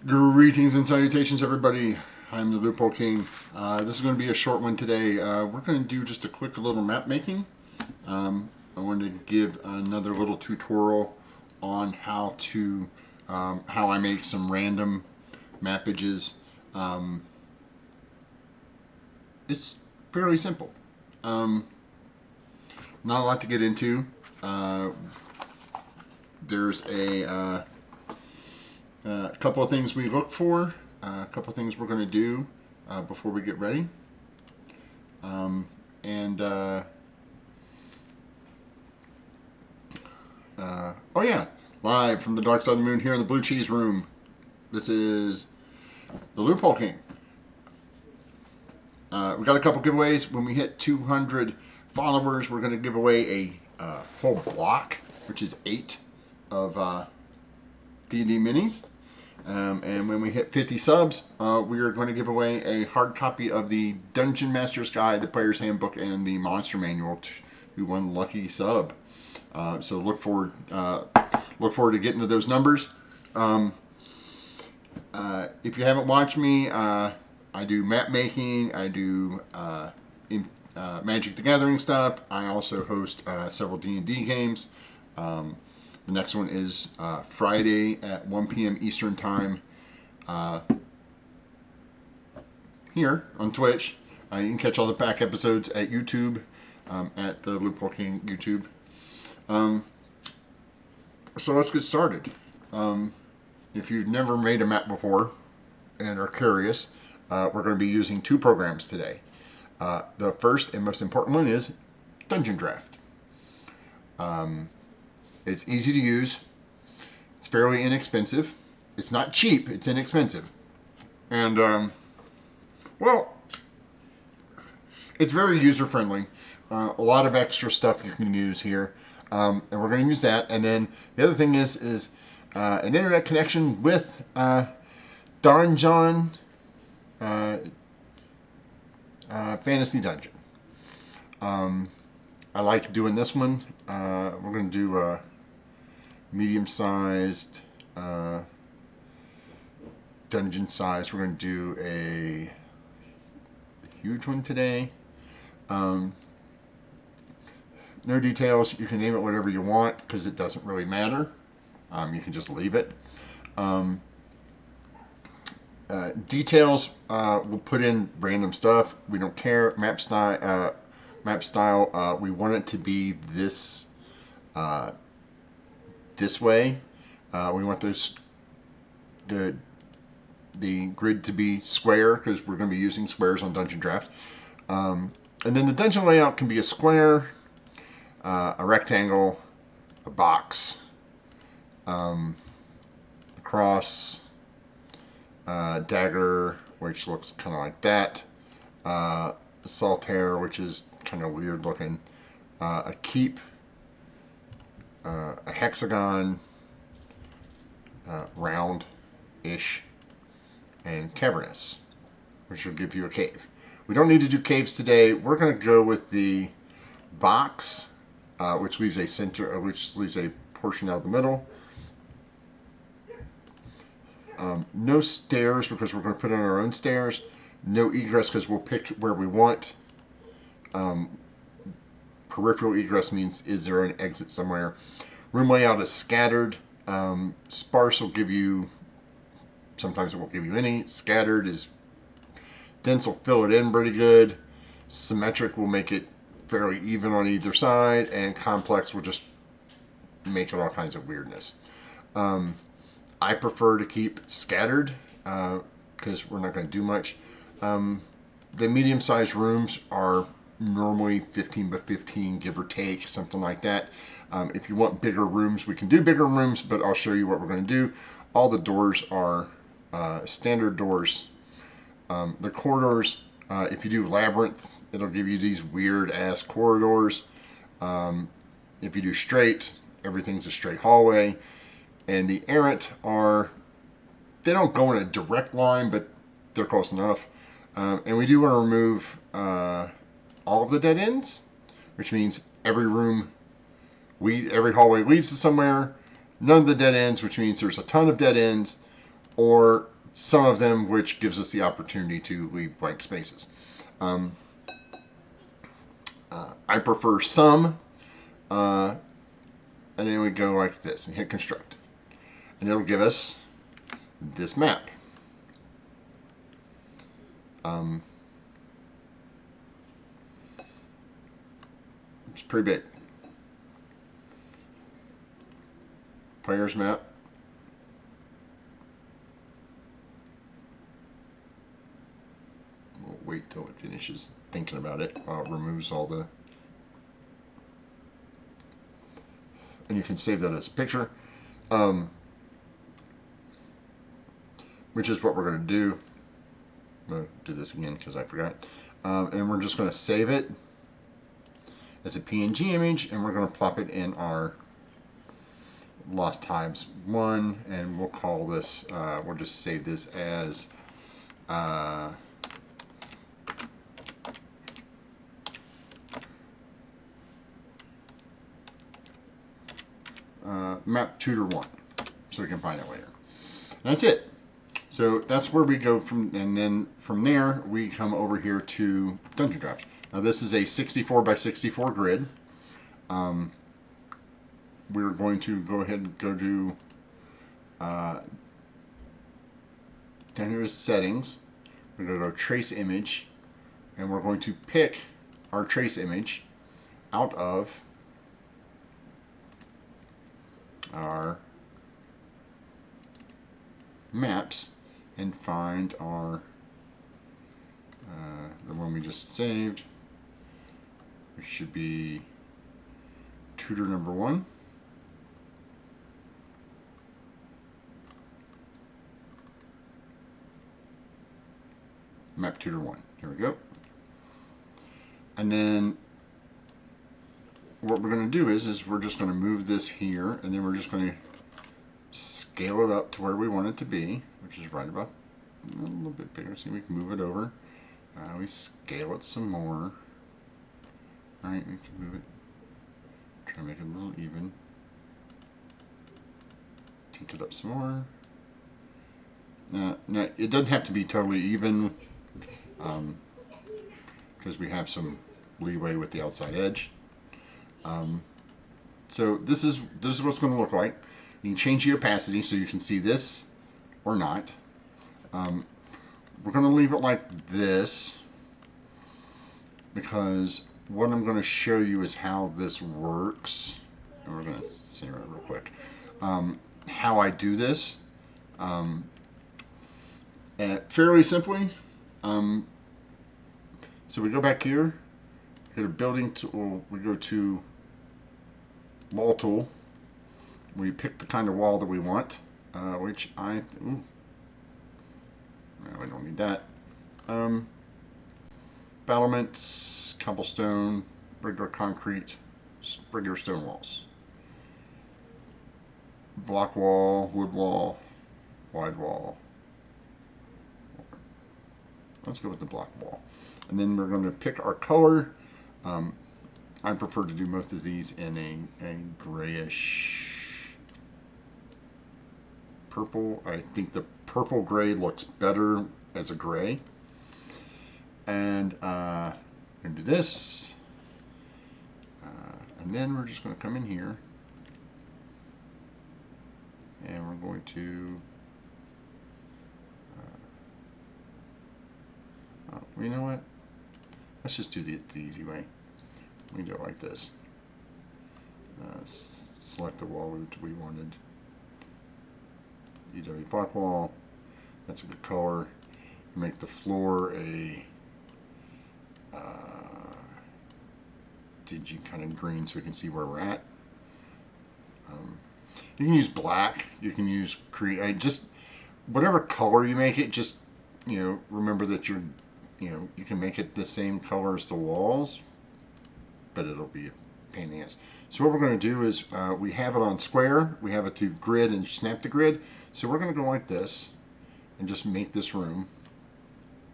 Greetings and salutations, everybody. I'm the Loophole King. This is going to be a short one today. We're going to do just a quick little map making. I wanted to give another little tutorial on how I make some random mappages. It's fairly simple. Not a lot to get into. There's a couple of things we look for, a couple of things we're going to do before we get ready. And oh yeah, live from the dark side of the moon here in the Blue Cheese Room. This is the Loophole King. We got a couple giveaways. When we hit 200 followers, we're going to give away a whole block, which is 8 of D&D minis. And when we hit 50 subs, we are going to give away a hard copy of the Dungeon Master's Guide, the Player's Handbook, and the Monster Manual to one lucky sub. So look forward to getting to those numbers. If you haven't watched me, I do map making. I do Magic the Gathering stuff. I also host several D&D games. The next one is Friday at 1 p.m. Eastern Time here on Twitch. You can catch all the back episodes at YouTube, at the Loophole King YouTube. So let's get started. If you've never made a map before and are curious, we're going to be using 2 programs today. The first and most important one is Dungeon Draft. It's easy to use. It's fairly inexpensive. It's not cheap. It's inexpensive. And, well, it's very user-friendly. A lot of extra stuff you can use here. And we're going to use that. And then the other thing is an internet connection with Don John Fantasy Dungeon. I like doing this one. We're going to do a medium-sized dungeon size. We're going to do a huge one today. No details. You can name it whatever you want because it doesn't really matter. You can just leave it. Details, we'll put in random stuff. We don't care. Map style. We want it to be this way. We want the grid to be square because we're going to be using squares on Dungeon Draft. And then the dungeon layout can be a square, a rectangle, a box, a cross, dagger, which looks kind of like that, a solitaire, which is kind of weird looking, a keep, a hexagon, round-ish, and cavernous, which will give you a cave. We don't need to do caves today. We're going to go with the box, which leaves a portion out of the middle. No stairs because we're going to put in our own stairs. No egress because we'll pick where we want. Peripheral egress means is there an exit somewhere. Room layout is scattered. Sparse will give you, sometimes it won't give you any. Scattered is, dense will fill it in pretty good. Symmetric will make it fairly even on either side. And complex will just make it all kinds of weirdness. I prefer to keep scattered because we're not going to do much. The medium-sized rooms are normally 15 by 15, give or take, something like that. If you want bigger rooms, we can do bigger rooms, but I'll show you what we're going to do. All the doors are standard doors. The corridors, if you do labyrinth, it'll give you these weird-ass corridors. If you do straight, everything's a straight hallway. And the errant they don't go in a direct line, but they're close enough. And we do want to remove all of the dead ends, which means every hallway leads to somewhere. None of the dead ends, which means there's a ton of dead ends. or some of them which gives us the opportunity to leave blank spaces. I prefer some, and then we go like this and hit construct. And it'll give us this map. It's pretty big. Player's map. We'll wait till it finishes thinking about it while it removes all the... And you can save that as a picture. Which is what we're going to do. I'm going to do this again because I forgot. And we're just going to save it as a PNG image, and we're going to plop it in our Lost Hives 1, and we'll call this, we'll just save this as map tutor 1, so we can find it later. And that's it. So that's where we go from, and then from there we come over here to Dungeon Draft. Now this is a 64 by 64 grid. We're going to go ahead and go to down here is settings. We're going to go trace image, and we're going to pick our trace image out of our maps and find our the one we just saved, which should be tutor number 1. Map tutor 1. Here we go. And then what we're going to do is we're just going to move this here, and then we're just going to scale it up to where we want it to be, which is right about a little bit bigger. See, we can move it over. We scale it some more. Alright, we can move it. Try to make it a little even. Tink it up some more. Now, it doesn't have to be totally even, because we have some leeway with the outside edge. So this is what it's going to look like. You can change the opacity so you can see this or not. We're going to leave it like this because what I'm going to show you is how this works. And we're going to center it real quick. How I do this. Fairly simply. So we go back here, go to building tool, we go to wall tool. We pick the kind of wall that we want, which no, we don't need that. Battlements, cobblestone, regular concrete, regular stone walls. Block wall, wood wall, wide wall. Let's go with the block wall. And then we're going to pick our color. I prefer to do most of these in a grayish purple. I think the purple gray looks better as a gray. And I'm going to do this. And then we're just going to come in here. And we're going to... you know what? Let's just do the easy way. We can do it like this. Select the wall we wanted. EW block wall. That's a good color. Make the floor a dingy kind of green so we can see where we're at. You can use black. You can use just whatever color you make it. Just remember that you can make it the same color as the walls, but it'll be a pain in the ass. So what we're going to do is we have it on square, we have it to grid and snap to grid. So we're going to go like this and just make this room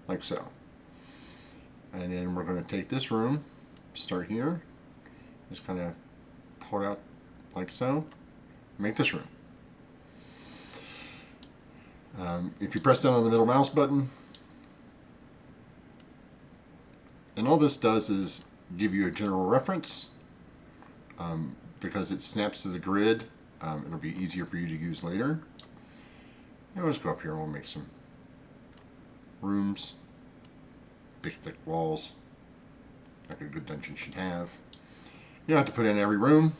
like so. And then we're going to take this room, start here, just kind of pull it out like so, make this room. If you press down on the middle mouse button, and all this does is give you a general reference. Because it snaps to the grid, it'll be easier for you to use later. And let's go up here and we'll make some rooms. Big thick walls, like a good dungeon should have. You don't have to put in every room.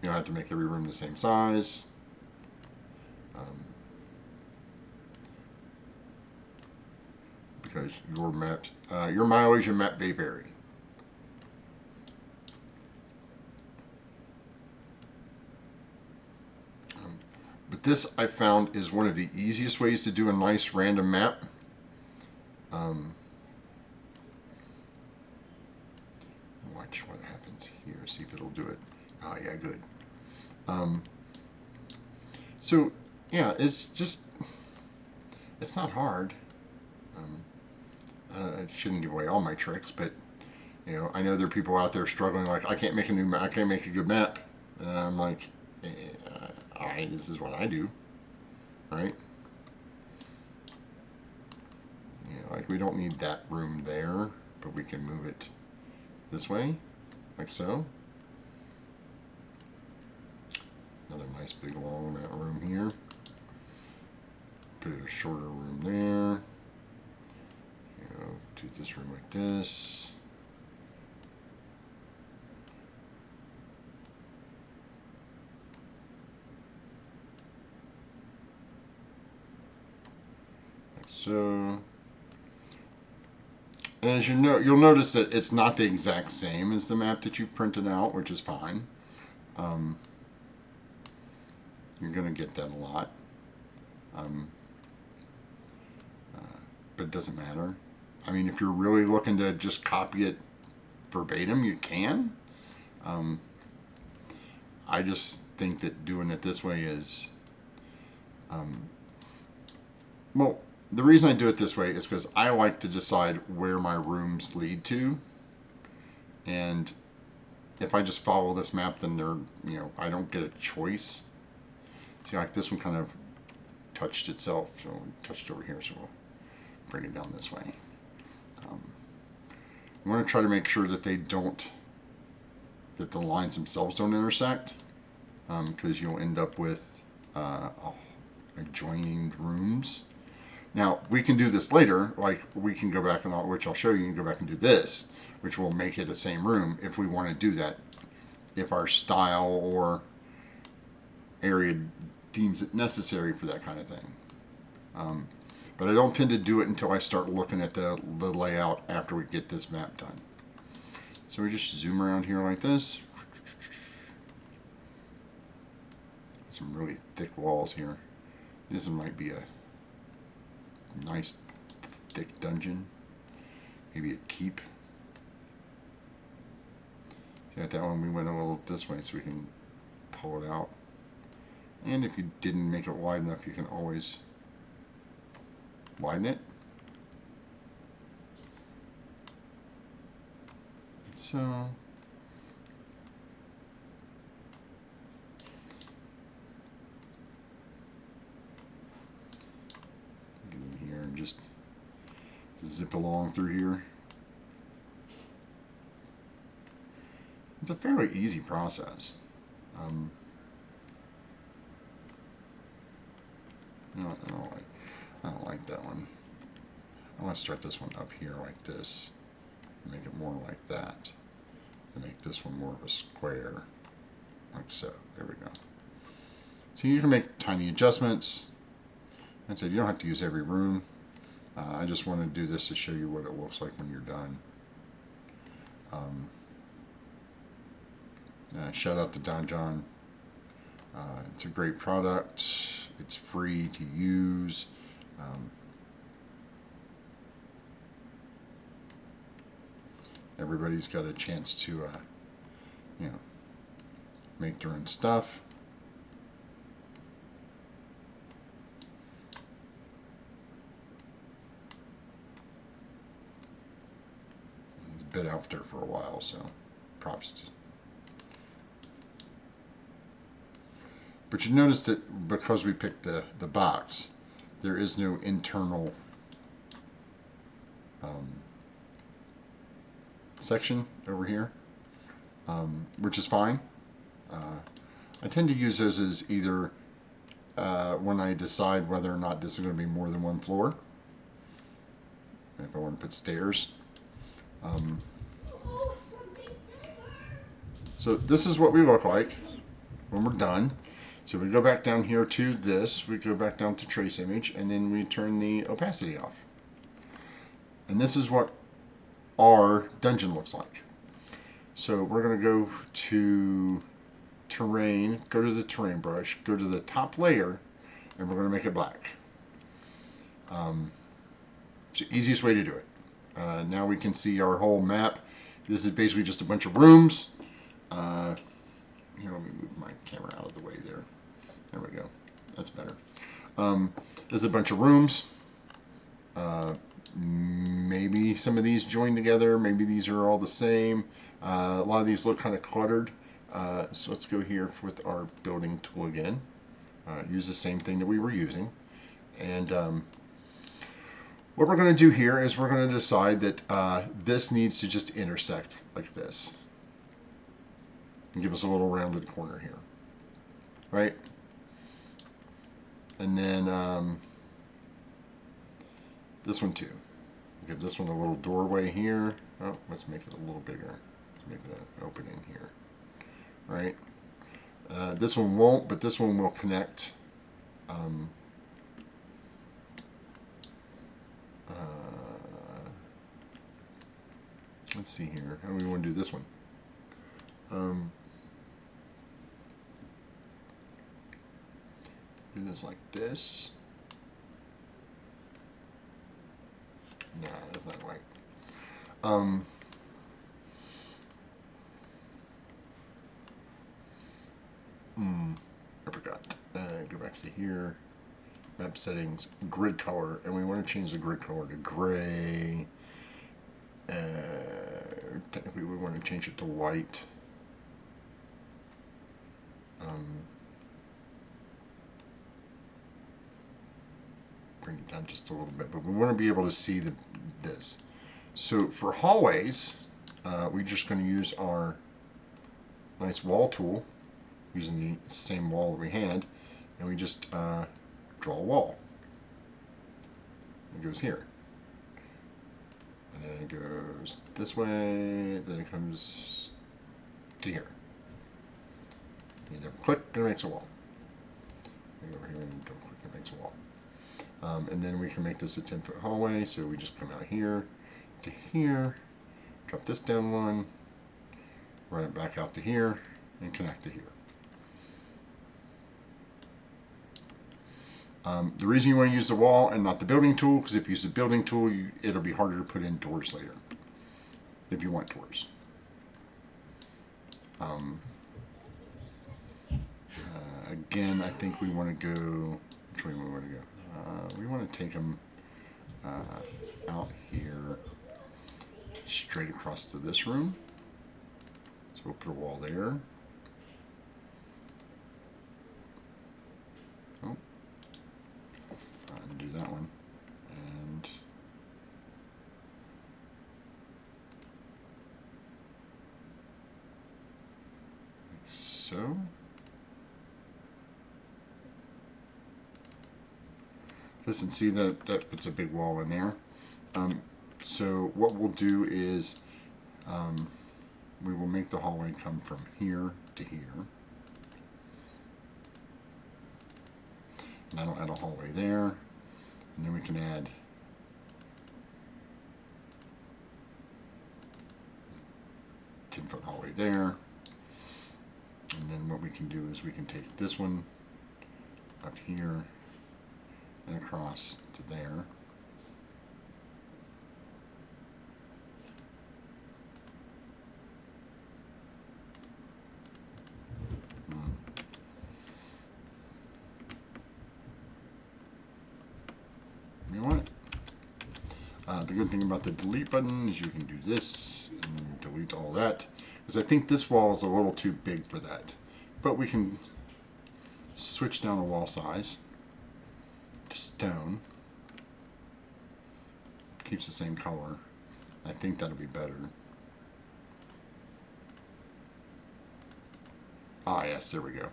You don't have to make every room the same size. Because your maps, your mileage and map may vary. But this, I found, is one of the easiest ways to do a nice random map. Watch what happens here. See if it'll do it. Oh, yeah, good. So, yeah, it's just, it's not hard. I shouldn't give away all my tricks, but, you know, I know there are people out there struggling, like, I can't make a new map, I can't make a good map. And I'm like, this is what I do, right? Yeah, like we don't need that room there, but we can move it this way, like so. Another nice big long room here. Put a shorter room there. You know, do this room like this. So, and as you know, you'll notice that it's not the exact same as the map that you've printed out, which is fine. You're going to get that a lot. But it doesn't matter. I mean, if you're really looking to just copy it verbatim, you can. I just think that doing it this way is, well, the reason I do it this way is because I like to decide where my rooms lead to. And if I just follow this map, then I don't get a choice. See, like this one kind of touched itself, so it touched over here, so we'll bring it down this way. I'm going to try to make sure that that the lines themselves don't intersect, because you'll end up with adjoining rooms. Now, we can do this later, like we can go back which I'll show you, and go back and do this, which will make it the same room if we want to do that, if our style or area deems it necessary for that kind of thing. But I don't tend to do it until I start looking at the layout after we get this map done. So we just zoom around here like this. Some really thick walls here. This might be a nice thick dungeon. Maybe a keep. See, at that one we went a little this way so we can pull it out. And if you didn't make it wide enough, you can always widen it. So get in here and just zip along through here. It's a fairly easy process. I don't like that one. I want to start this one up here like this. Make it more like that. And make this one more of a square. Like so. There we go. So you can make tiny adjustments. And so you don't have to use every room. I just want to do this to show you what it looks like when you're done. Shout out to Don John. It's a great product. It's free to use. Everybody's got a chance to, make their own stuff. It's been out there for a while, so props to. But you notice that because we picked the box, there is no internal section over here, which is fine. I tend to use those as either when I decide whether or not this is going to be more than one floor. If I want to put stairs. So this is what we look like when we're done. So we go back down here to this, we go back down to trace image, and then we turn the opacity off. And this is what our dungeon looks like. So we're going to go to terrain, go to the terrain brush, go to the top layer, and we're going to make it black. It's the easiest way to do it. Now we can see our whole map. This is basically just a bunch of rooms. Here, let me move my camera out of the way there. There we go. That's better. There's a bunch of rooms. Maybe some of these join together. Maybe these are all the same. A lot of these look kind of cluttered. So let's go here with our building tool again. Use the same thing that we were using. And what we're going to do here is we're going to decide that this needs to just intersect like this. And give us a little rounded corner here. Right? And then this one too. Give this one a little doorway here. Oh, let's make it a little bigger. Let's make it an opening here. Right? This one won't, but this one will connect. Let's see here. How do we want to do this one? Do this like this. No, that's not right. I forgot. Go back to here. Map settings, grid color, and we want to change the grid color to gray. Technically, we want to change it to white. Bring it down just a little bit, but we want to be able to see this. So for hallways, we're just going to use our nice wall tool, using the same wall that we had, and we just draw a wall. It goes here. And then it goes this way, then it comes to here. You double click and it makes a wall. You go over here and double click and it makes a wall. And then we can make this a 10-foot hallway, so we just come out here to here, drop this down one, run it back out to here, and connect to here. The reason you want to use the wall and not the building tool, because if you use the building tool, it'll be harder to put in doors later, if you want doors. Again, I think we want to go, which way do we want to go? We want to take them out here, straight across to this room. So we'll put a wall there. Oh, undo that one, and like so. Listen, see that puts a big wall in there. So what we'll do is we will make the hallway come from here to here. And that'll add a hallway there. And then we can add a 10-foot hallway there. And then what we can do is we can take this one up here and across to there. You want it. The good thing about the delete button is you can do this and delete all that, because I think this wall is a little too big for that. But we can switch down the wall size to stone. Keeps the same color. I think that'll be better. Ah, yes, there we go.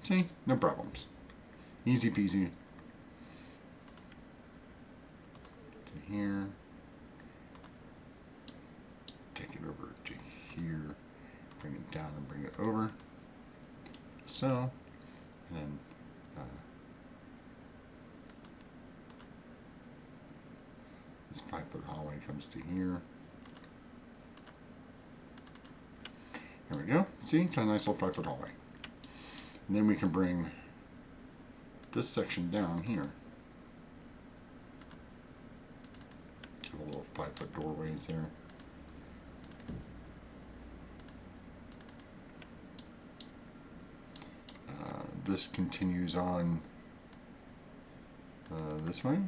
See, no problems. Easy peasy. To here. Take it over to here. Bring it down and bring it over. So, and then this 5-foot hallway comes to here. There we go. See, kind of nice little 5-foot hallway. And then we can bring this section down here. Give a little 5-foot doorways there. This continues on this way.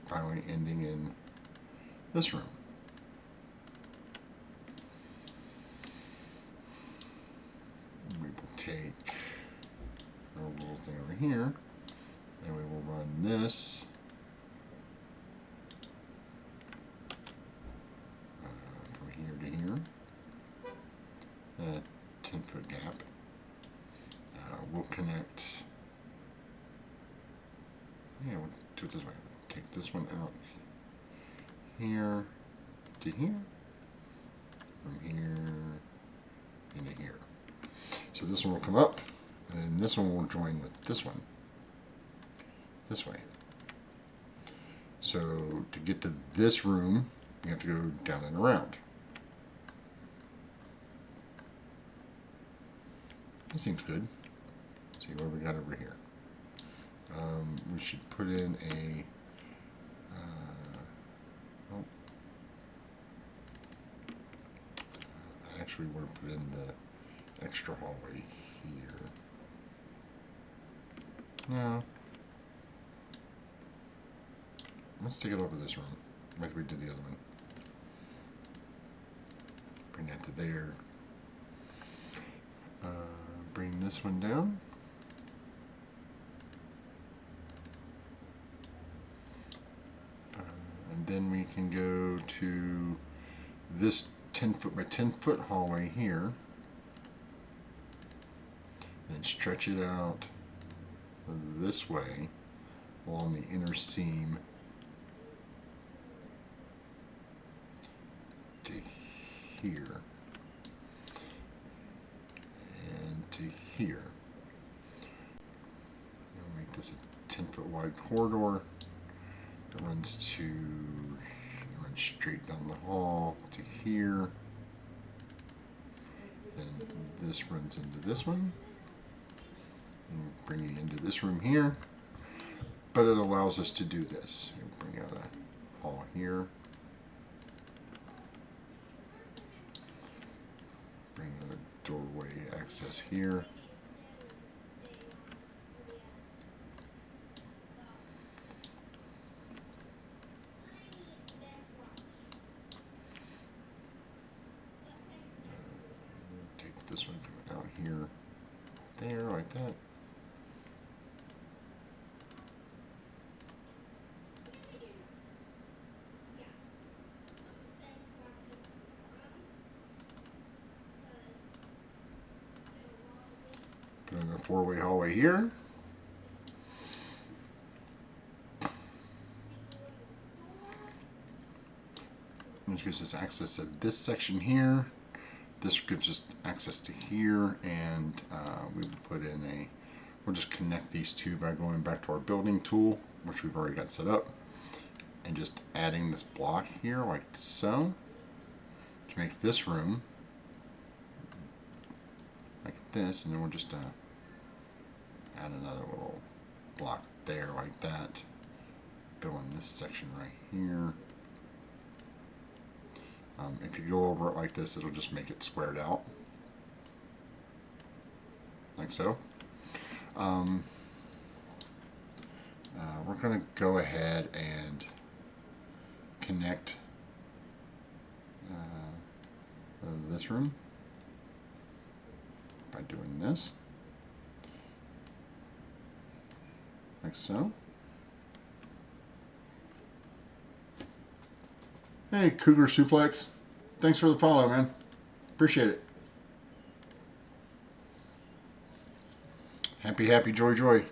Finally ending in this room. We will take our little thing over here and we will run this from here to here. 10-foot gap. We'll connect. Yeah, we'll do it this way. Take this one out here to here, from here into here. So this one will come up, and then this one will join with this one, this way. So to get to this room, you have to go down and around. That seems good. See what we got over here. We should put in a I actually want to put in the extra hallway here. No. Let's take it over this room, like we did the other one. Bring that to there. Bring this one down. And then we can go to this 10-foot by 10-foot hallway here. And stretch it out this way along the inner seam to here and to here. And we'll make this a 10-foot wide corridor. It runs straight down the hall to here. Then this runs into this one. And bring it into this room here. But it allows us to do this. We'll bring out a hall here. Bring out a doorway access here. This one coming out here, there, like that. Put in a 4-way hallway here. Which gives us access to this section here. This gives us access to here, and we will put in we'll just connect these two by going back to our building tool, which we've already got set up, and just adding this block here like so to make this room like this, and then we'll just add another little block there like that, fill in this section right here. If you go over it like this, it'll just make it squared out, like so. We're going to go ahead and connect this room by doing this, like so. Hey, Cougar Suplex. Thanks for the follow, man. Appreciate it. Happy, happy, joy, joy.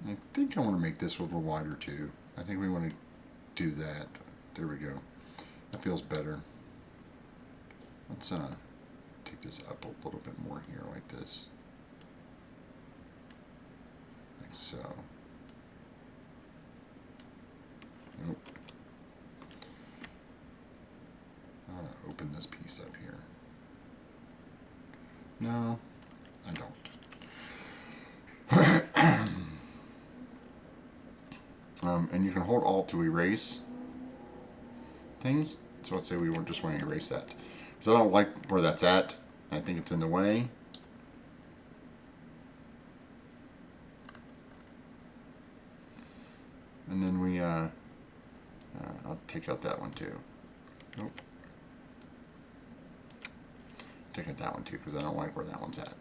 I think I want to make this a little wider too. I think we want to do that. There we go. That feels better. Let's take this up a little bit more here, like this. Like so. Nope. I want to open this piece up here. No, I don't. And you can hold Alt to erase things. So let's say we just want to erase that. Because I don't like where that's at. I think it's in the way. And then we, I'll take out that one too. Nope. Take out that one too because I don't like where that one's at.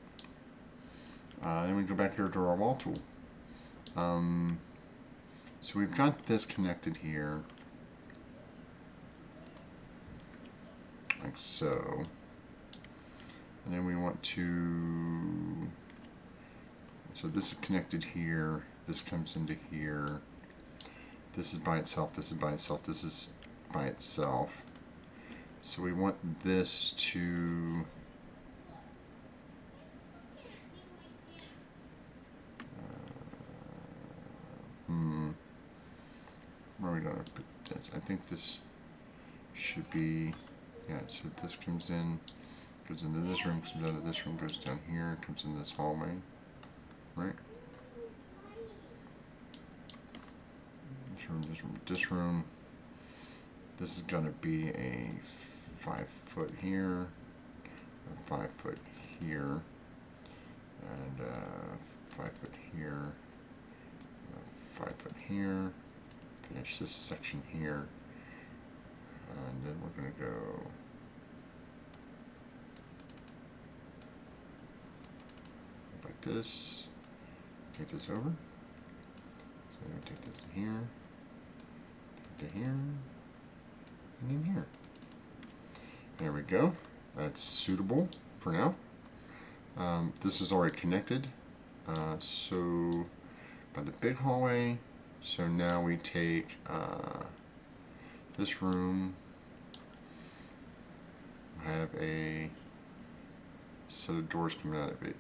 Then we go back here to our wall tool. So we've got this connected here, like so. And then we want to, so this is connected here, this comes into here, this is by itself, this is by itself, this is by itself. So we want this to, where are we going to put this? I think this should be, yeah, so this comes in, goes into this room, comes out of this room, goes down here, comes into this hallway, right? This room, this room, this room. This is going to be a 5 foot here, a 5 foot here, and 5 foot here, 5 foot here. Finish this section here, and then we're going to go like this, take this over, so we're going to take this here, take it here, and then here. There we go. That's suitable for now. This is already connected, so by the big hallway. So now we take this room, have a set of doors coming out of it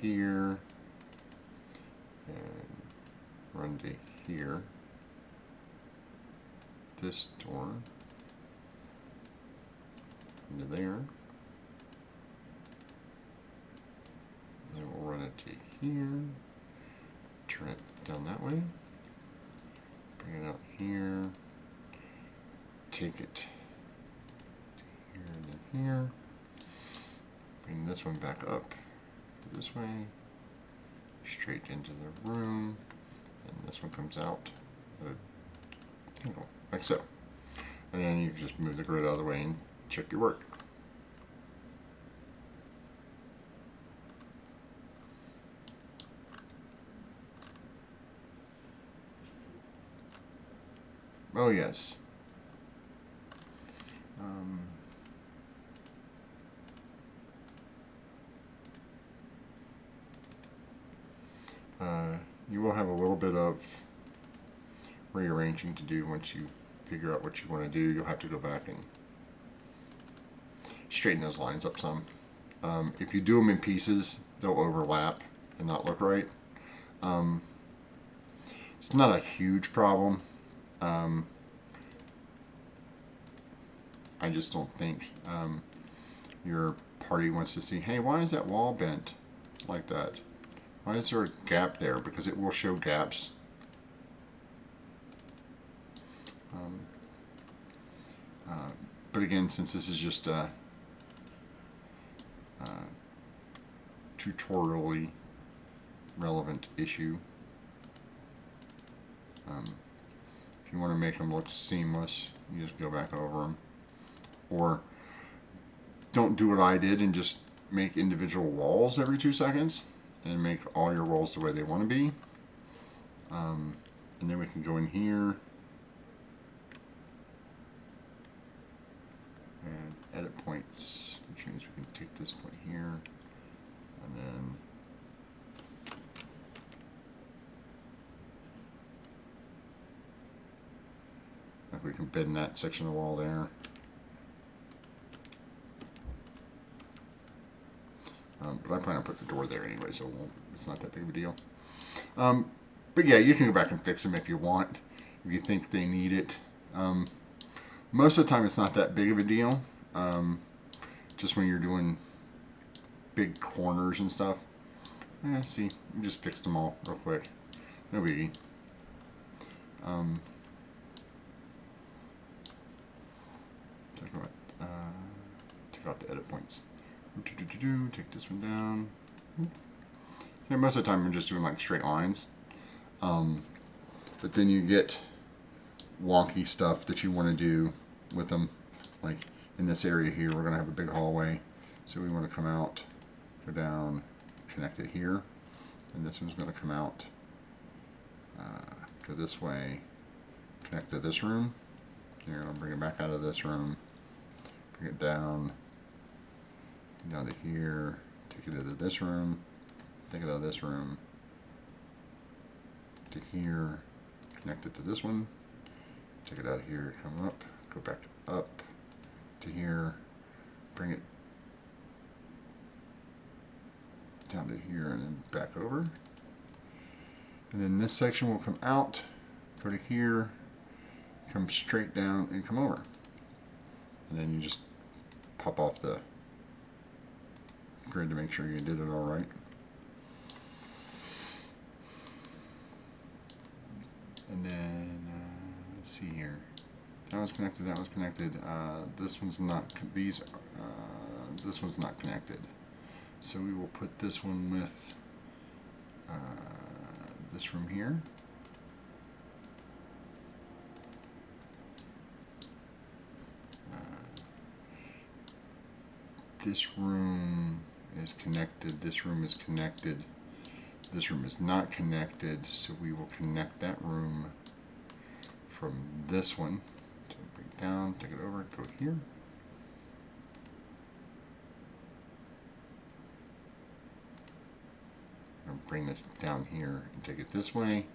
here, and run to here. This door into there. Then we'll run it to here, turn it down that way. Bring it out here, take it to here and then here, bring this one back up this way, straight into the room, and this one comes out at an angle, like so. And then you just move the grid out of the way and check your work. Oh yes. You will have a little bit of rearranging to do once you figure out what you want to do. You'll have to go back and straighten those lines up some. If you do them in pieces, they'll overlap and not look right. It's not a huge problem. I just don't think your party wants to see, hey, why is that wall bent like that? Why is there a gap there? Because it will show gaps. But again, since this is just tutorially relevant issue. If you want to make them look seamless, you just go back over them. Or don't do what I did and just make individual walls every 2 seconds and make all your walls the way they want to be. And then we can go in here and edit points, which means we can take this point here and then we can bend that section of the wall there. But I plan on putting a door there anyway, so it's not that big of a deal. But yeah, you can go back and fix them if you want, if you think they need it. Most of the time it's not that big of a deal. Just when you're doing big corners and stuff. See, we just fixed them all real quick. No biggie. Take out the edit points. Take this one down. Yeah, most of the time I'm just doing like straight lines. But then you get wonky stuff that you want to do with them. Like in this area here, we're going to have a big hallway. So we want to come out, go down, connect it here. And this one's going to come out, go this way, connect to this room. You're going to bring it back out of this room, bring it down to here, take it into this room, take it out of this room, to here, connect it to this one, take it out of here, come up, go back up to here, bring it down to here and then back over. And then this section will come out, go to here, come straight down and come over. And then you just pop off the grid to make sure you did it all right. And then let's see here. That was connected. That was connected. This one's not. This one's not connected. So we will put this one with this room here. This room is connected. This room is connected. This room is not connected, so we will connect that room from this one. So bring it down, take it over, go here. I'm going to bring this down here and take it this way.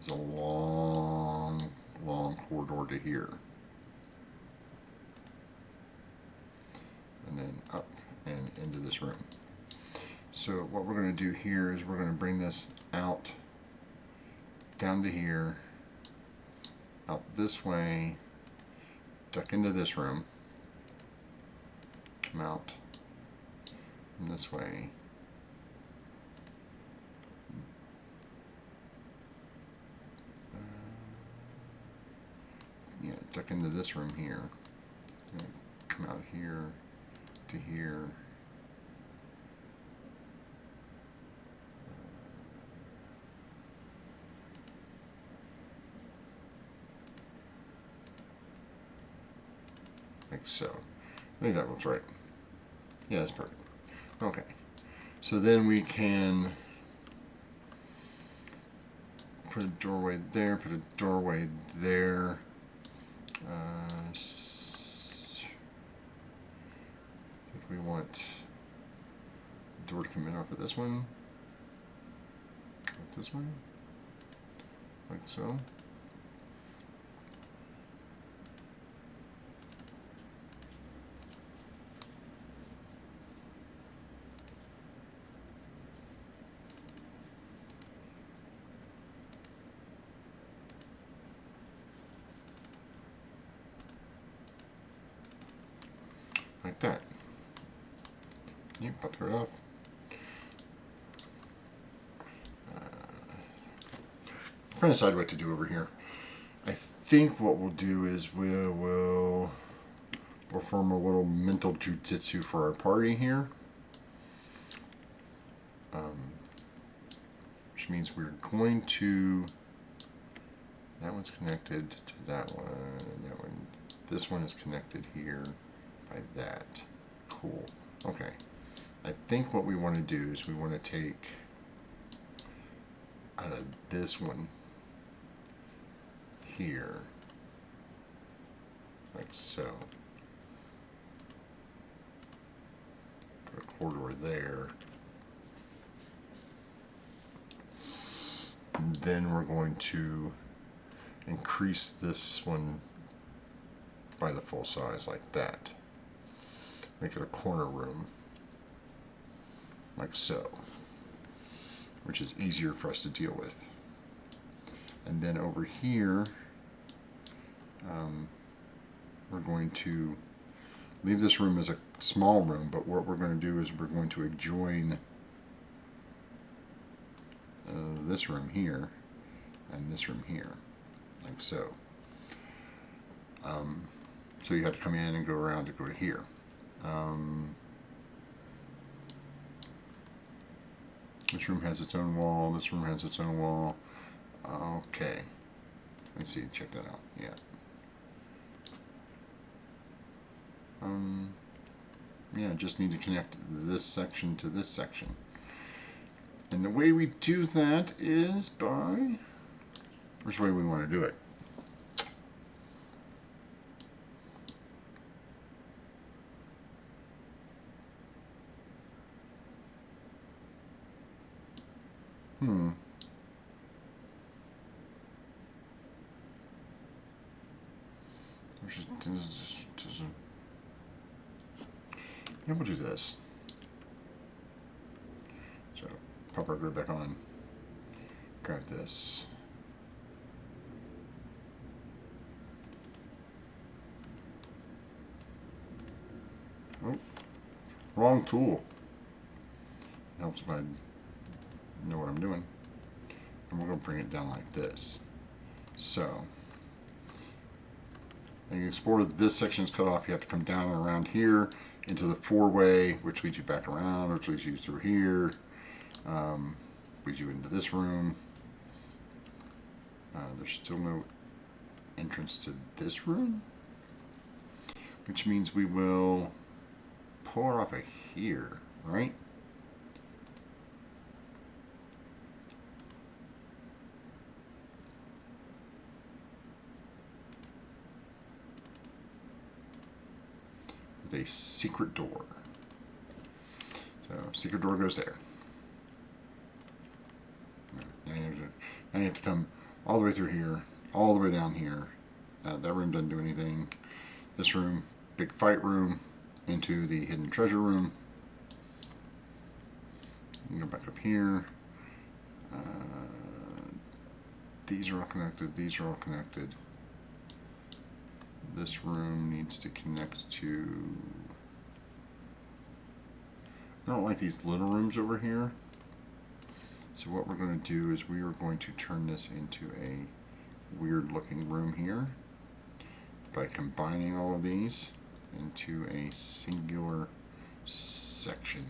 There's a long, long corridor to here. And then up and into this room. So what we're going to do here is we're going to bring this out down to here, out this way, duck into this room, come out from this way, yeah, duck into this room here, come out here to here. Like so. I think that looks right. Yeah, that's perfect. Okay. So then we can put a doorway there, put a doorway there. I think we want the door to come in off of this one. This one. Like so. Like that. Yep, pop it off. Trying to decide what to do over here. I think what we'll do is we'll form a little mental jujitsu for our party here. which means we're going to, that one's connected to that one, this one is connected here by that. Cool. Okay. I think what we want to do is we want to take out of this one here, like so. Put a corridor there. And then we're going to increase this one by the full size like that. Make it a corner room, like so, which is easier for us to deal with. And then over here, we're going to leave this room as a small room, but what we're going to do is we're going to adjoin this room here and this room here, like so. So you have to come in and go around to go to here. This room has its own wall, this room has its own wall. Okay. Let's see, check that out. Yeah. Yeah, just need to connect this section to this section. And the way we do that is by, which way we want to do it? Yeah, we'll do this. So, pop our grid back on. Grab this. Oh, wrong tool. Helps if I know what I'm doing. And we're going to bring it down like this. So, and you explore this section is cut off. You have to come down and around here into the four-way, which leads you back around, which leads you through here, leads you into this room. There's still no entrance to this room, which means we will pull her off of here, right? With a secret door. So, secret door goes there. Now you have to come all the way through here, all the way down here. That room doesn't do anything. This room, big fight room, into the hidden treasure room. You go back up here. These are all connected. These are all connected. This room needs to connect to... I don't like these little rooms over here. So what we're going to do is we are going to turn this into a weird looking room here by combining all of these into a singular section,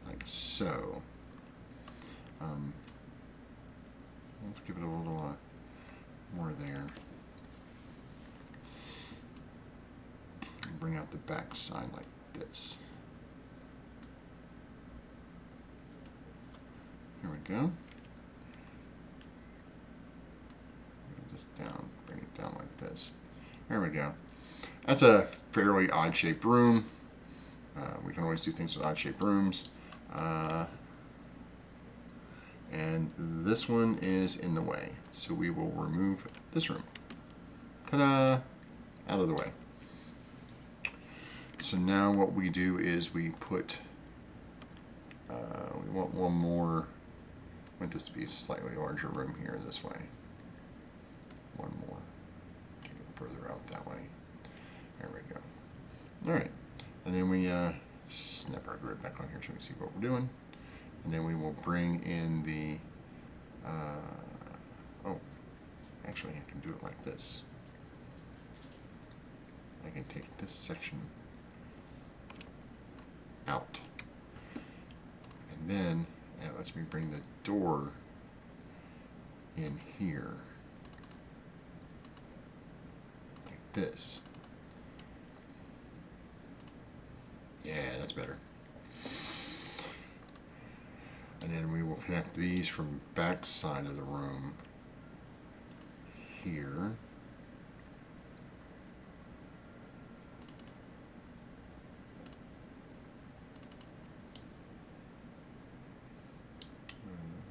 like so. Let's give it a little more there. And bring out the back side like this. Here we go. Bring this down, bring it down like this. There we go. That's a fairly odd-shaped room. We can always do things with odd-shaped rooms. And this one is in the way, so we will remove this room. Ta-da! Out of the way. So now what we do is we put, we want one more, I want this to be a slightly larger room here this way. One more. Take it further out that way. There we go. Alright. And then we snap our grid back on here so we can see what we're doing. And then we will bring in the, oh, actually I can do it like this. I can take this section out. And And then that lets me bring the door in here. Like this. Yeah, that's better. And then we will connect these from back side of the room here.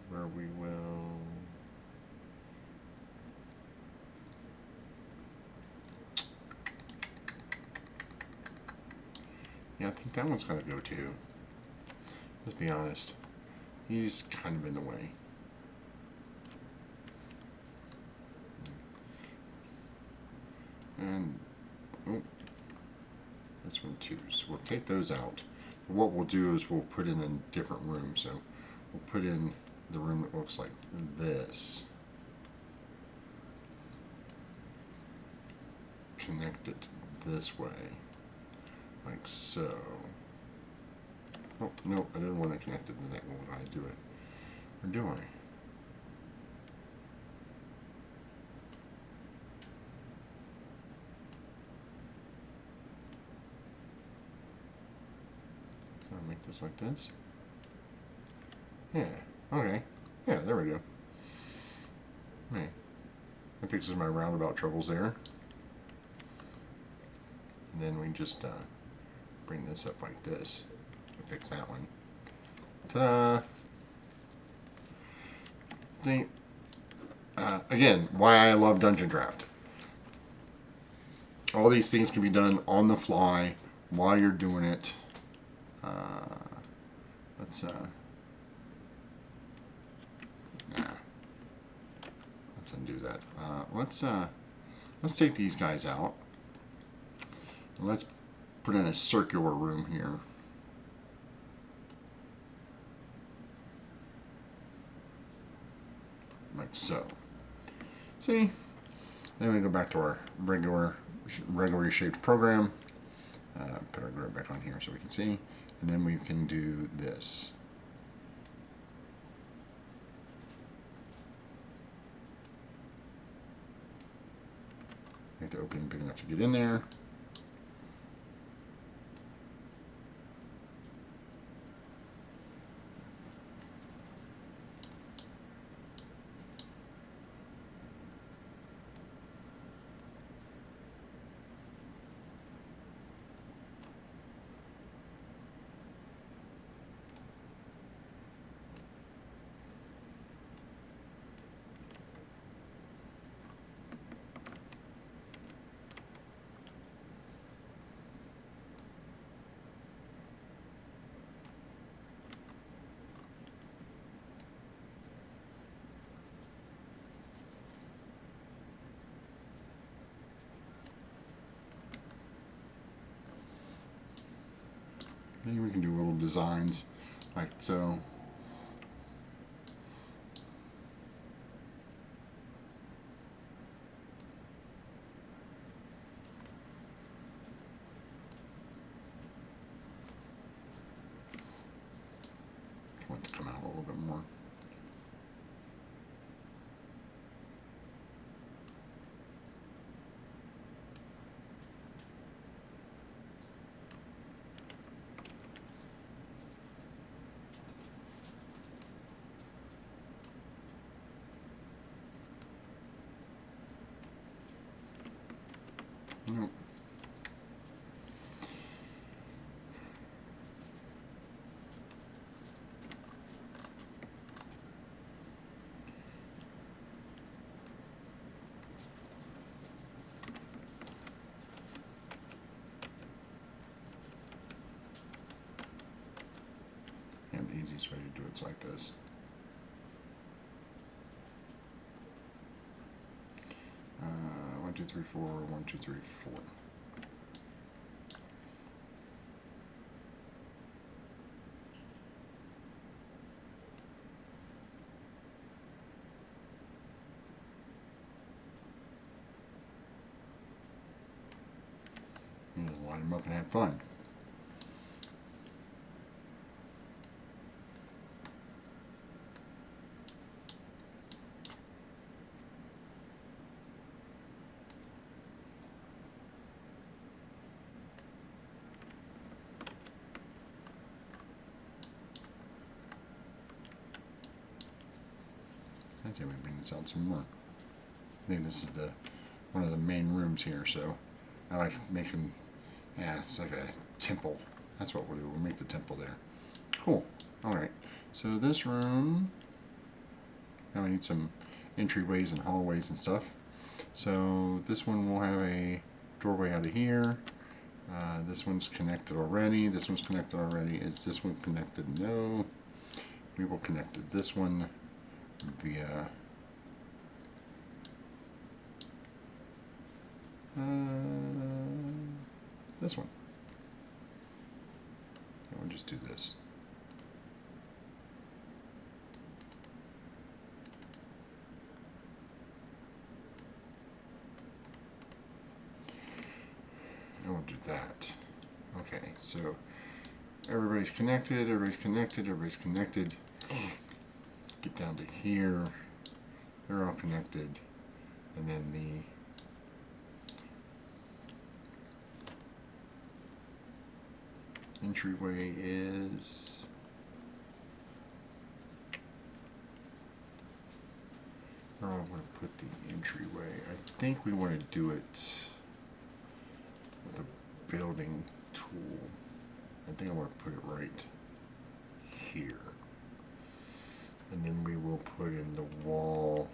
Where we will yeah, I think that one's gonna go too. Let's be honest. He's kind of in the way. And oh, this one too. So we'll take those out. But what we'll do is we'll put in a different room. So we'll put in the room that looks like this. Connect it this way. Like so. Oh, no, I didn't want to connect it to that one. I do it. Or do I? I'll make this like this. Yeah, okay. Yeah, there we go. Okay. That fixes my roundabout troubles there. And then we just bring this up like this and fix that one. Ta-da! Again, why I love Dungeon Draft. All these things can be done on the fly while you're doing it. Let's undo that. Let's take these guys out. And let's put in a circular room here. Like so. See? Then we go back to our regularly shaped program. Put our grid back on here so we can see. And then we can do this. Make the opening big enough to get in there. Then we can do little designs like so. Just want it to come out a little bit more. Nope. And the easiest way to do it's like this. 1, 2, 3, 4. 1, 2, 3, 4. And just line them up and have fun. I'd say we bring this out some more. I think this is one of the main rooms here, so I like making, yeah, it's like a temple. That's what we'll do. We'll make the temple there. Cool. All right. So this room, now we need some entryways and hallways and stuff. So this one will have a doorway out of here. This one's connected already. This one's connected already. Is this one connected? No. We will connect this one via this one. And we'll just do this. And we'll do that. Okay, so everybody's connected, everybody's connected, everybody's connected. Get down to here. They're all connected. And then the entryway is where I want to put the entryway. I think we want to do it with a building tool. I think I want to put it right here. And then we will put in the wall.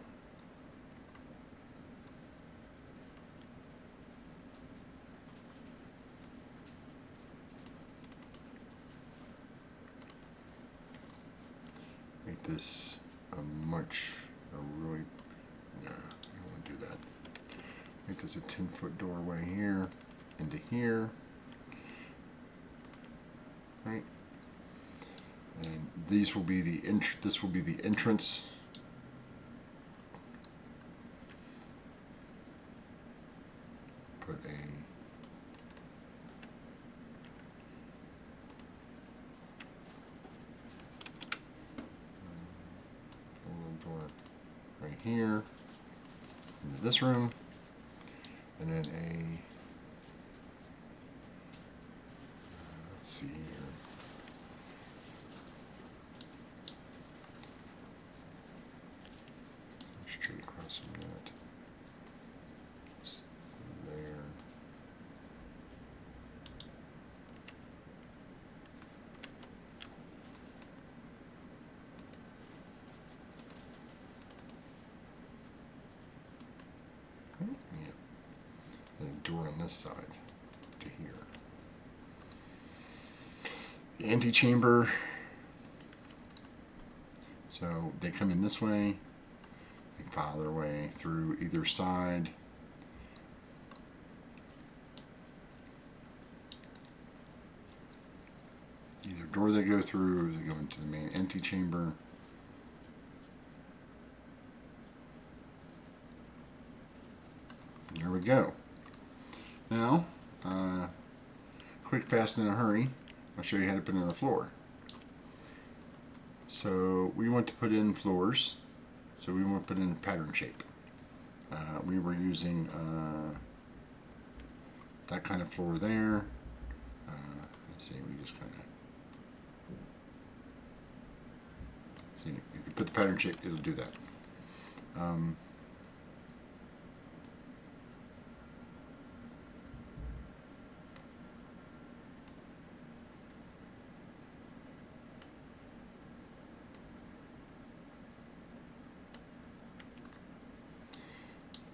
Make this a really, no, I don't want to do that. Make this a 10-foot doorway here into here. Right. And these will be this will be the entrance. Put a little door right here into this room, and then let's see here. Straight across from that. It's there. Yeah. And a door on this side to here. The antechamber. So they come in this way. They file their way through either side. Either door they go through, or they go into the main antechamber. There we go. Now, quick, fast, in a hurry, I'll show you how to put in a floor. So we want to put in floors. So we want to put in a pattern shape. We were using that kind of floor there. Let's see, we just kind of see. If you put the pattern shape, it'll do that.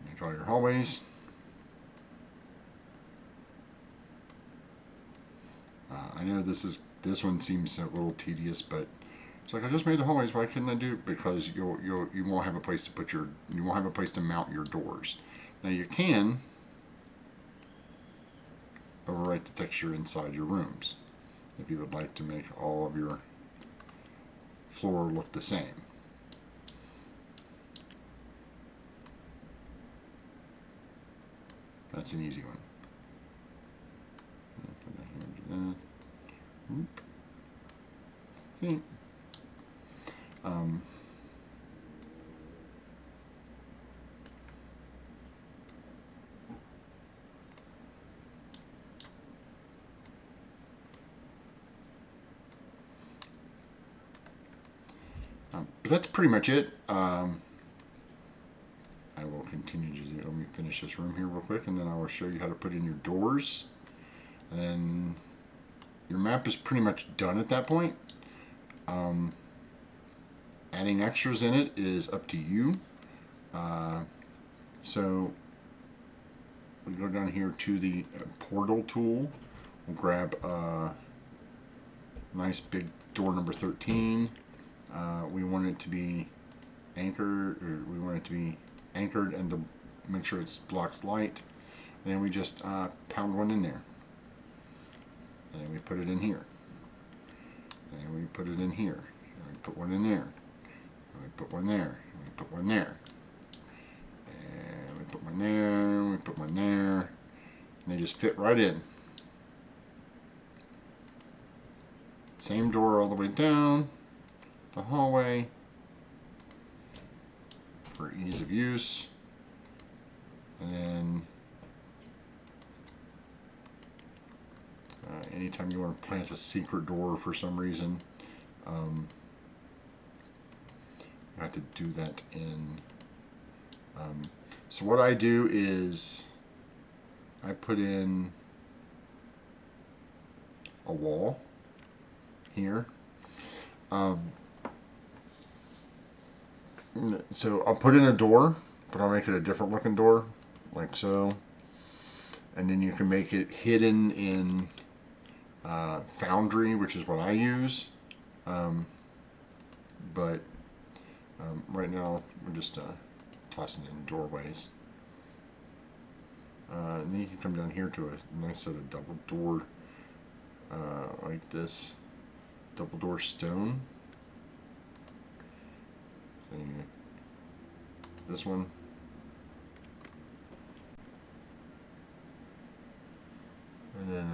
Make all your hallways. I know this one seems a little tedious, but it's like I just made the hallways. Why couldn't I do it? Because you won't have a place to you won't have a place to mount your doors. Now you can overwrite the texture inside your rooms if you would like to make all of your floor look the same. That's an easy one. See? But that's pretty much it. I will continue to do. Let me finish this room here real quick, and then I will show you how to put in your doors. And then your map is pretty much done at that point. Adding extras in it is up to you. So we go down here to the portal tool. We'll grab a nice big door number 13. We want it to be anchored, or we want it to be anchored and to make sure it blocks light. And then we just pound one in there. And then we put it in here. And we put it in here. And we put one in there. And we put one there. And we put one there. And we put one there. And we put one there. And they just fit right in. Same door all the way down the hallway for ease of use. And then anytime you want to plant a secret door for some reason, you have to do that in. So what I do is I put in a wall here. So I'll put in a door, but I'll make it a different looking door, like so. And then you can make it hidden in Foundry, which is what I use. But right now we're just tossing in doorways. And then you can come down here to a nice set of double door like this. Double door stone. And this one. And then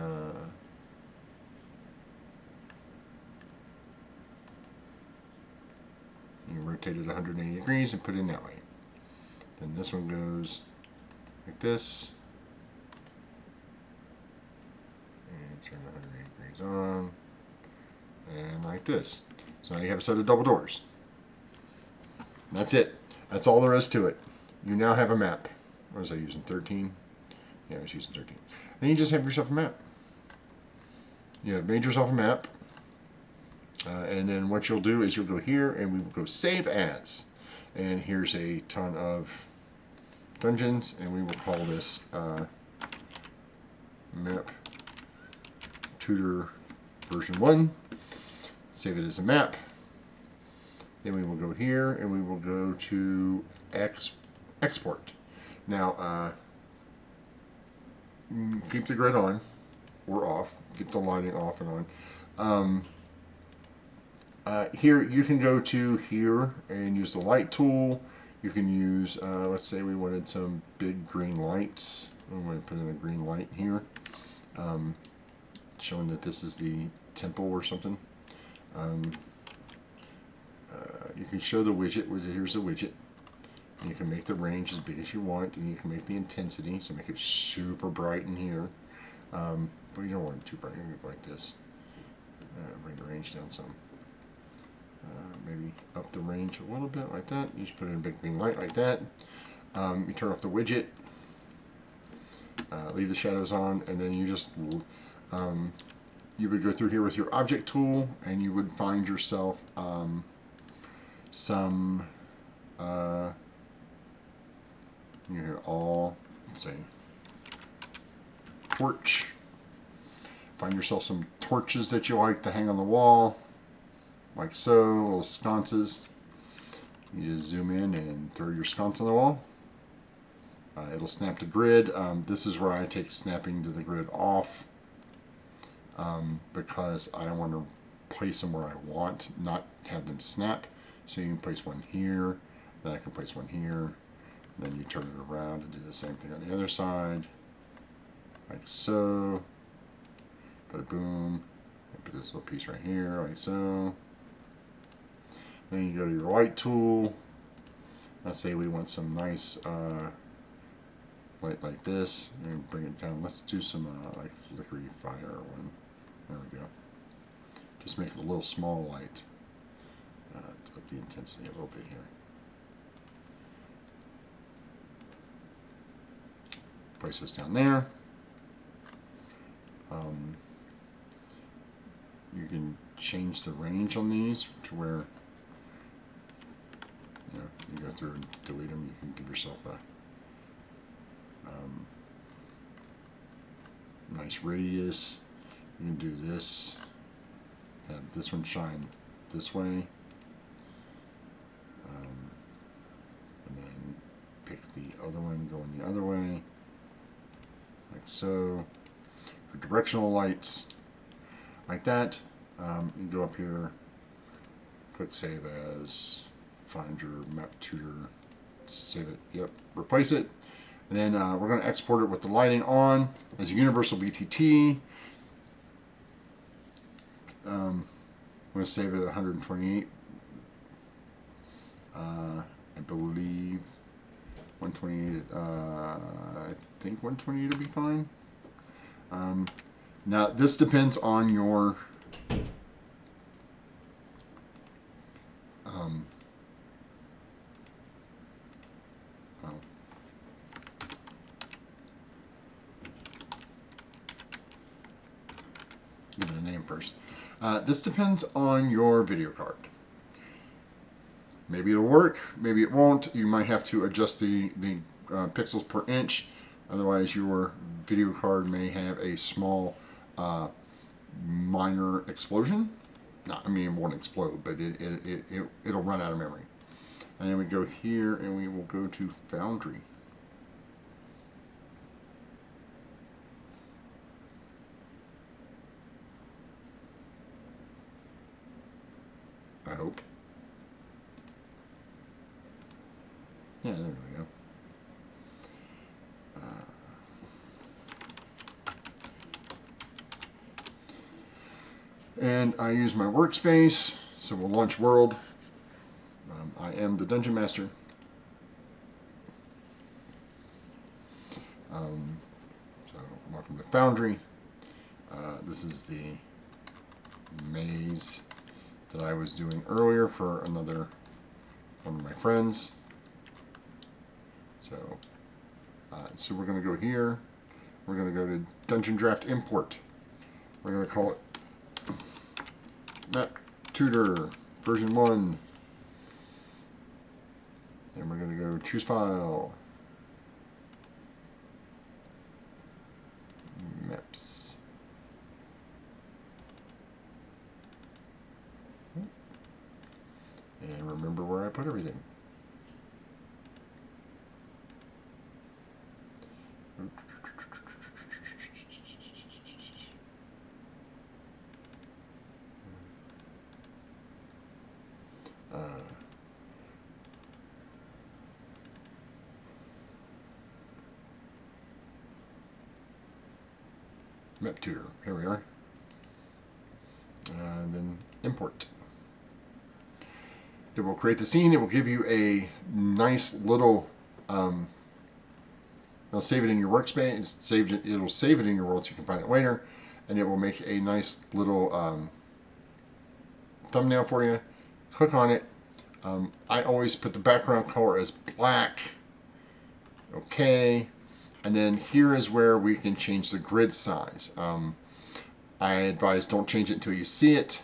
you rotate it 180 degrees and put it in that way. Then this one goes like this. And turn 180 degrees on. And like this. So now you have a set of double doors. That's it. That's all there is to it. You now have a map. What was I using? 13? Yeah, I was using 13. Then you just have yourself a map. You have made yourself a map. And then what you'll do is you'll go here and we will go save as. And here's a ton of dungeons. And we will call this map tutor version 1. Save it as a map. Then we will go here and we will go to export. Now, keep the grid on or off. Keep the lighting off and on. Here, you can go to here and use the light tool. You can use, let's say we wanted some big green lights. I'm going to put in a green light here, showing that this is the temple or something. You can show the widget. Here's the widget. You can make the range as big as you want, and you can make the intensity, so make it super bright in here. But you don't want it too bright. You can go like this. Bring the range down some. Maybe up the range a little bit like that. You just put in a big green light like that. You turn off the widget. Leave the shadows on, and then you just you would go through here with your object tool, and you would find yourself some you hear all, let's say, torch. Find yourself some torches that you like to hang on the wall, like so, little sconces. You just zoom in and throw your sconce on the wall. It'll snap to grid. This is where I take snapping to the grid off, because I want to place them where I want, not have them snap. So you can place one here, then I can place one here, then you turn it around and do the same thing on the other side, like so. Put a boom, and put this little piece right here, like so. Then you go to your light tool. Let's say we want some nice light like this, and bring it down. Let's do some like flickery fire one. There we go. Just make it a little small light. Up the intensity a little bit here. place this down there. You can change the range on these to where you go through and delete them. You can give yourself a nice radius. You can do this. Have this one shine this way, and then pick the other one going the other way, like so. For directional lights, like that, you can go up here, click Save As, find your map tutor, save it, yep, replace it, and then we're going to export it with the lighting on as a universal BTT. I'm going to save it at 128. I believe 128. I think 128 will be fine. Now this depends on your give it a name first. This depends on your video card. Maybe it'll work, maybe it won't. You might have to adjust the pixels per inch. Otherwise, your video card may have a small minor explosion. No, I mean it won't explode, but it'll run out of memory. And then we go here and we will go to Foundry. I hope. Yeah, there we go. And I use my workspace, so we'll launch world. I am the Dungeon Master. So welcome to Foundry. This is the maze that I was doing earlier for another one of my friends. So we're going to go here. We're going to go to Dungeon Draft Import. We're going to call it Map Tutor version 1. And we're going to go choose file. Maps. And remember where I put everything. Map Tutor, here we are. And then import. It will create the scene. It will give you a nice little. It'll save it in your workspace. It'll save it in your world so you can find it later, and it will make a nice little thumbnail for you. Click on it. I always put the background color as black. Okay. And then here is where we can change the grid size. I advise don't change it until you see it.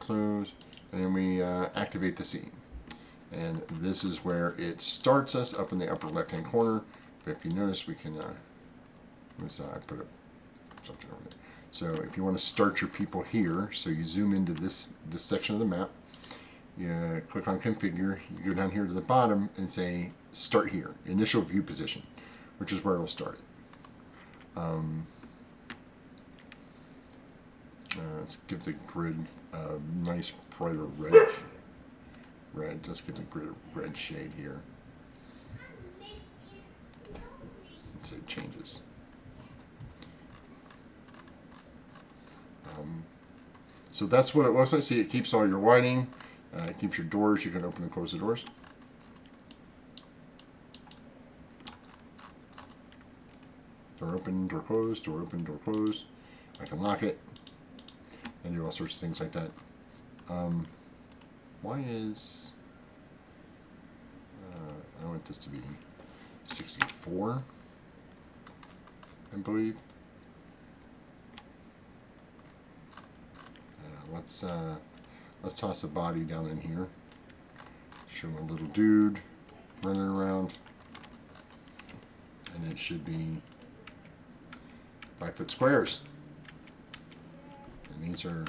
Close, and then we activate the scene. And this is where it starts us up in the upper left hand corner. But if you notice, we can I put something over there. So if you want to start your people here, so you zoom into this section of the map, you click on configure, you go down here to the bottom and say start here, initial view position, which is where it'll start it. Let's give the grid a nice brighter red. Let's give the grid a red shade here. Let's say changes. So that's what it looks like. See, it keeps all your lighting. It keeps your doors. You can open and close the doors. Door open, door closed, door open, door closed. I can lock it and do all sorts of things like that. Why is... I want this to be 64, I believe. Let's toss a body down in here. Show him a little dude running around, and it should be 5-foot squares. And these are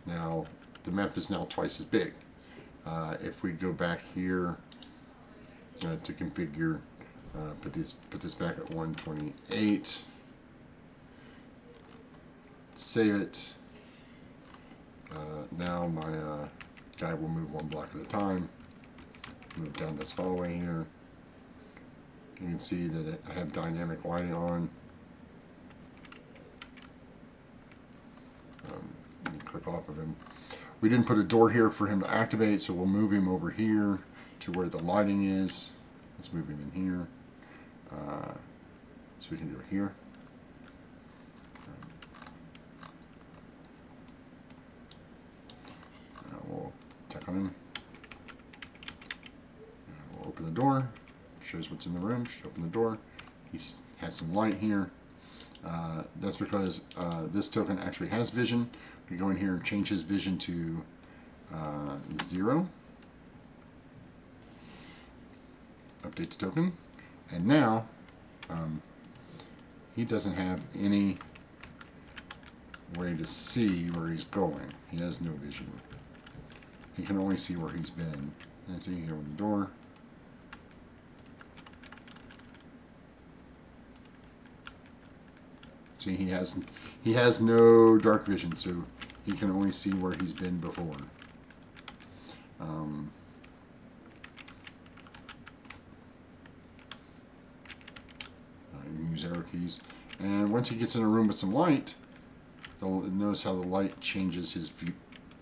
now, the map is now twice as big. If we go back here to configure, put this back at 128, save it. Now my guy will move one block at a time. Move down this hallway here. You can see that I have dynamic lighting on. You can click off of him. We didn't put a door here for him to activate, so we'll move him over here to where the lighting is. Let's move him in here. So we can do it here. We'll check on him. We'll open the door. Shows what's in the room. Should open the door. He has some light here. That's because this token actually has vision. We go in here and change his vision to 0. Update the token. And now he doesn't have any way to see where he's going. He has no vision. He can only see where he's been. And so you can open the door. See, he has no dark vision, so he can only see where he's been before. You can use arrow keys, and once he gets in a room with some light, notice how the light changes his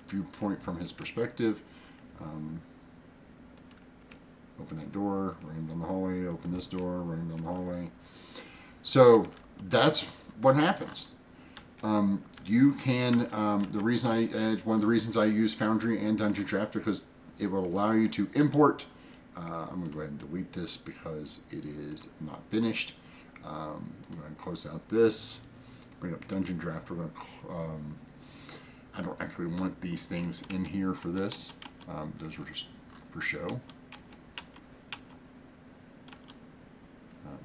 viewpoint from his perspective. Open that door, run him down the hallway. Open this door, run him down the hallway. So that's what happens. You can, one of the reasons I use Foundry and Dungeon Draft, because it will allow you to import. I'm going to go ahead and delete this because it is not finished. I'm going to close out this, bring up Dungeon Draft. We're going to, I don't actually want these things in here for this. Those were just for show.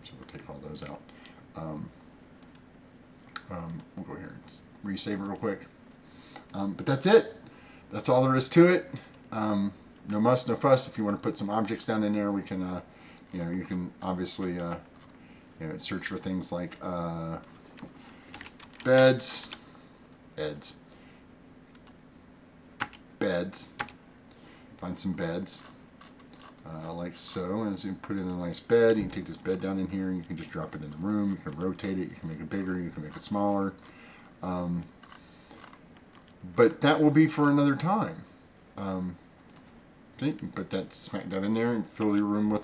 So we'll take all those out. We'll go here and resave it real quick. But that's it. That's all there is to it. No muss, no fuss. If you want to put some objects down in there, we can, you can obviously, search for things like beds. Find some beds. Like so. As you put in a nice bed, you can take this bed down in here and you can just drop it in the room. You can rotate it, you can make it bigger, you can make it smaller. But that will be for another time. Okay, put that smack dab in there and fill your room with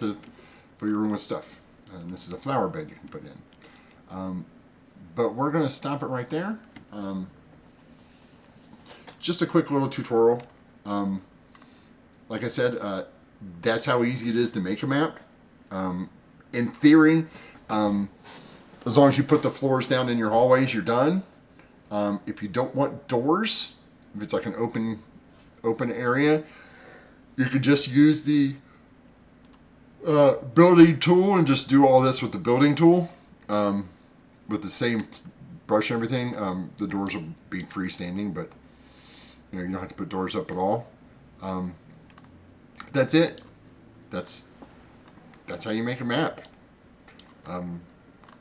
stuff. And this is a flower bed you can put in. But we're going to stop it right there. Just a quick little tutorial. Like I said, that's how easy it is to make a map. In theory, as long as you put the floors down in your hallways, you're done. If you don't want doors, if it's like an open area, you could just use the building tool and just do all this with the building tool. With the same brush and everything, the doors will be freestanding, but you don't have to put doors up at all. That's it. That's how you make a map.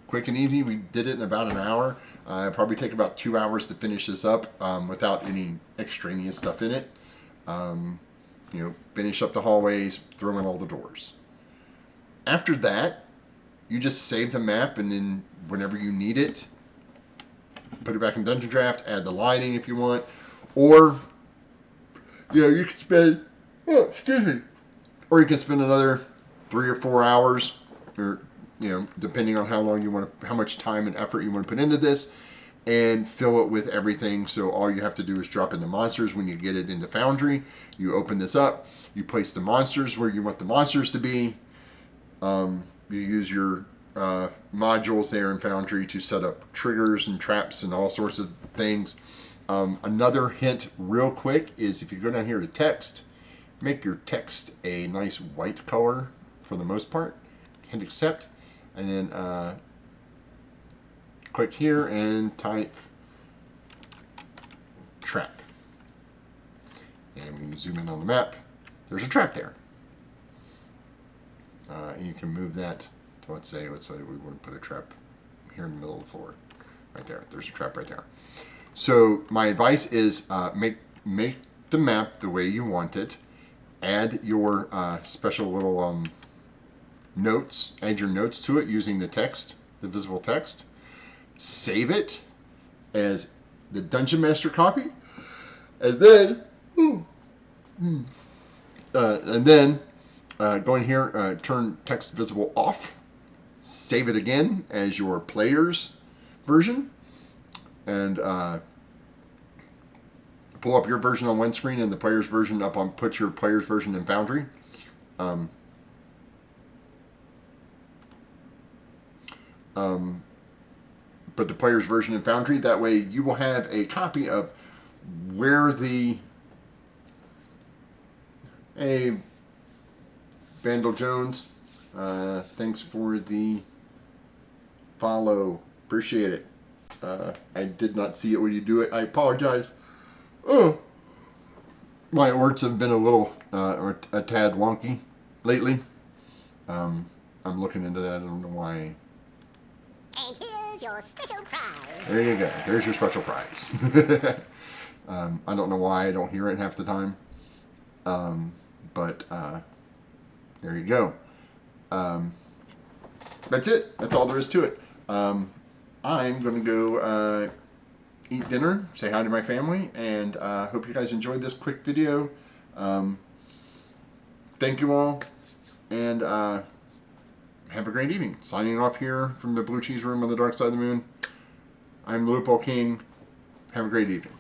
Quick and easy. We did it in about an hour. It'll probably take about 2 hours to finish this up without any extraneous stuff in it. Finish up the hallways, throw in all the doors. After that, you just save the map, and then whenever you need it, put it back in Dungeon Draft, add the lighting if you want, or you can spend, or you can spend another 3 or 4 hours, or depending on how much time and effort you want to put into this, and fill it with everything. So all you have to do is drop in the monsters when you get it into Foundry. You open this up, you place the monsters where you want the monsters to be, you use your modules there in Foundry to set up triggers and traps and all sorts of things. Another hint real quick is if you go down here to text, make your text a nice white color for the most part. Hit accept, and then click here and type trap. And we can zoom in on the map. There's a trap there. And you can move that to, let's say we want to put a trap here in the middle of the floor. Right there. There's a trap right there. So my advice is make the map the way you want it. Add your special little notes. Add your notes to it using the text, the visible text. Save it as the Dungeon Master copy, and then go in here, turn text visible off. Save it again as your player's version, and pull up your version on one screen and the player's version up on. Put your player's version in Foundry. Put the player's version in Foundry. That way you will have a copy of where the Vandal Jones, thanks for the follow. Appreciate it. I did not see it when you do it. I apologize. Oh, my words have been a little a tad wonky lately. I'm looking into that. I don't know why. And here's your special prize. There you go. There's your special prize. I don't know why I don't hear it half the time. But there you go. That's it. That's all there is to it. I'm going to go eat dinner, say hi to my family, and hope you guys enjoyed this quick video. Thank you all, and have a great evening. Signing off here from the Blue Cheese Room on the Dark Side of the Moon. I'm the Lupo King. Have a great evening.